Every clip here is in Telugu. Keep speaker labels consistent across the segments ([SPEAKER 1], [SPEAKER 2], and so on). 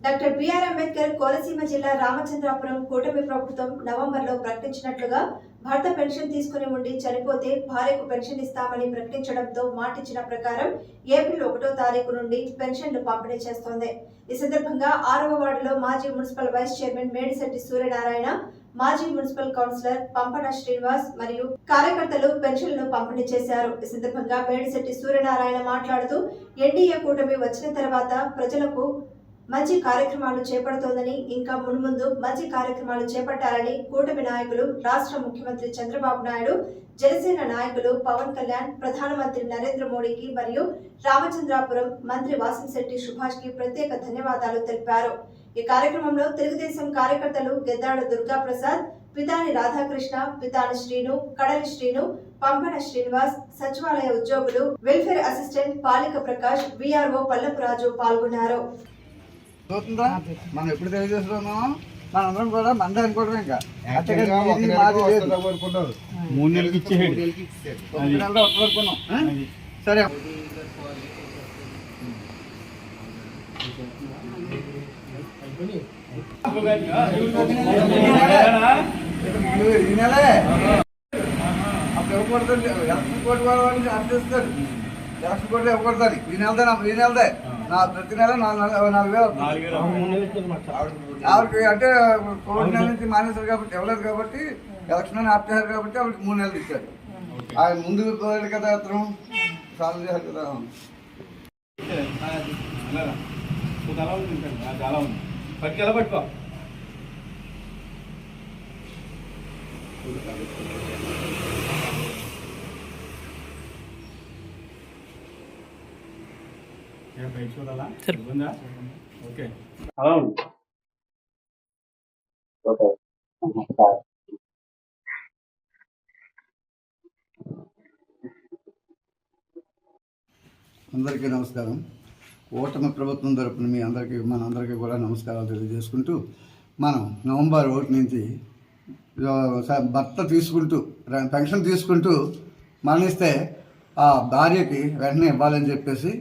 [SPEAKER 1] డాక్టర్ బిఆర్ అంబేద్కర్ కోనసీమ జిల్లా రామచంద్రాపురం కూటమి ప్రభుత్వం నవంబర్లో ప్రకటించినట్లుగా భర్త పెన్షన్ తీసుకుని ఉండి చనిపోతే భార్యకు పెన్షన్ ఇస్తామని ప్రకటించడంతో మాటిచ్చిన ప్రకారం ఏప్రిల్ 1వ తారీఖు నుండి పెన్షన్లు పంపిణీ చేస్తోంది. ఈ సందర్భంగా 6వ వార్డులో మాజీ municipal vice chairman Medisetti Suryanarayana, మాజీ మున్సిపల్ కౌన్సిలర్ పంపన శ్రీనివాస్ మరియు కార్యకర్తలు పెన్షన్లను పంపిణీ చేశారు. ఈ సందర్భంగా మేడిశెట్టి సూర్యనారాయణ మాట్లాడుతూ ఎన్డీఏ కూటమి వచ్చిన తర్వాత ప్రజలకు మంచి కార్యక్రమాలు చేపడుతోందని, ఇంకా మున్ముందు మంచి కార్యక్రమాలు చేపట్టాలని కూటమి నాయకులు, రాష్ట్ర ముఖ్యమంత్రి చంద్రబాబు నాయుడు, జనసేన నాయకులు పవన్ కళ్యాణ్, ప్రధానమంత్రి నరేంద్ర మోడీకి మరియు రామచంద్రాపురం మంత్రి వాసంశెట్టి సుభాష్ కి ప్రత్యేక ధన్యవాదాలు తెలిపారు. ఈ కార్యక్రమంలో తెలుగుదేశం కార్యకర్తలు గెద్దాడు దుర్గాప్రసాద్, పితాని రాధాకృష్ణ, పితాని శ్రీను, కడలి శ్రీను, పంపన శ్రీనివాస్, సచివాలయ ఉద్యోగులు, welfare assistant పాలిక Prakash, VRO Pallapuraju పాల్గొన్నారు.
[SPEAKER 2] మనం ఎప్పుడు తెలియజేస్తున్నామో మనందరం కూడా మంది అనుకోవడం ఇంకా
[SPEAKER 3] 3 నెలలకి ఇచ్చేసాడు.
[SPEAKER 2] సరే ఈ నెలే అప్పుడు ఇవ్వకూడదండి. ఎలక్షన్ కోర్టు వాళ్ళని అర్థిస్తారు. ఎలక్షన్ కోర్టు ఇవ్వకూడదని ఈ నెలదే నా ప్రతి నెల 4,000 ఆవిడకి అంటే కోవిడ్ నెల నుంచి మానేశారు కాబట్టి ఇవ్వలేదు కాబట్టి ఎలక్షన్ అని ఆపేశారు కాబట్టి ఆవిడకి 3 నెలలు ఇచ్చారు. ఆయన ముందుకు పోయాడు కదా, అతను సాల్వ్ చేశారు కదా.
[SPEAKER 3] పట్టుకో చూడాలా ఓకే.
[SPEAKER 2] అందరికీ నమస్కారం. కూటమి ప్రభుత్వం తరపున మీ అందరికీ మనందరికీ కూడా నమస్కారాలు తెలియజేసుకుంటూ, మనం నవంబర్ 1 నుంచి భర్త తీసుకుంటూ పెన్షన్ తీసుకుంటూ మరణిస్తే ఆ భార్యకి వెంటనే ఇవ్వాలని చెప్పేసి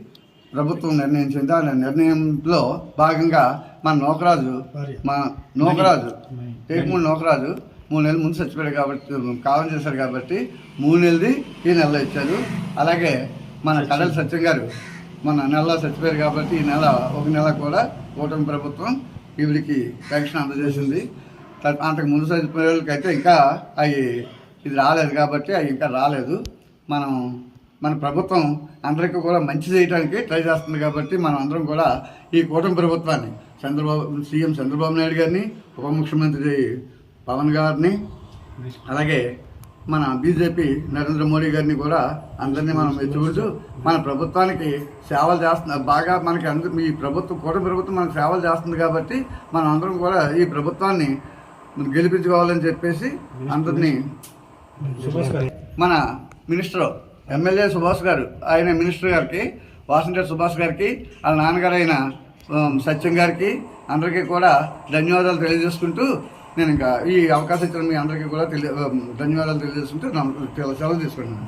[SPEAKER 2] ప్రభుత్వం నిర్ణయించింది. ఆ నిర్ణయంలో భాగంగా మన నోకరాజు టేకుమూడి నోకరాజు 3 నెలల ముందు చచ్చిపోయాడు కాబట్టి కాలం చేశారు కాబట్టి 3 నెలది ఈ నెలలో ఇచ్చారు. అలాగే మన కడలి సత్యం గారు మన నెలలో చచ్చిపోయారు కాబట్టి ఈ నెల 1 నెల కూడా కూటమి ప్రభుత్వం ఈవిడికి పెన్షన్ అందజేసింది. అంతకు ముందు చచ్చిపోయే వాళ్ళకి అయితే ఇంకా ఇది రాలేదు కాబట్టి అవి ఇంకా రాలేదు. మన ప్రభుత్వం అందరికీ కూడా మంచి చేయడానికి ట్రై చేస్తుంది కాబట్టి మనం అందరం కూడా ఈ కూటమి ప్రభుత్వాన్ని సీఎం చంద్రబాబు నాయుడు గారిని, ఉప ముఖ్యమంత్రి పవన్ గారిని, అలాగే మన బీజేపీ నరేంద్ర మోడీ గారిని కూడా అందరినీ మనం మెచ్చుకుంటూ మన ప్రభుత్వానికి సేవలు చేస్తున్నారు. బాగా మనకి ఈ ప్రభుత్వం కూటమి ప్రభుత్వం మనకు సేవలు చేస్తుంది కాబట్టి మనం అందరం కూడా ఈ ప్రభుత్వాన్ని గెలిపించుకోవాలని చెప్పేసి అందరినీ మన మినిస్టర్ ఎమ్మెల్యే సుభాష్ గారు, ఆయన మినిస్టర్ గారికి, వాసంశెట్టి సుభాష్ గారికి, వాళ్ళ నాన్నగారు అయిన సత్యం గారికి అందరికీ కూడా ధన్యవాదాలు తెలియజేసుకుంటూ నేను ఇంకా ఈ అవకాశం ఇచ్చిన మీ అందరికీ కూడా ధన్యవాదాలు తెలియజేసుకుంటూ సెలవు తీసుకుంటున్నాను.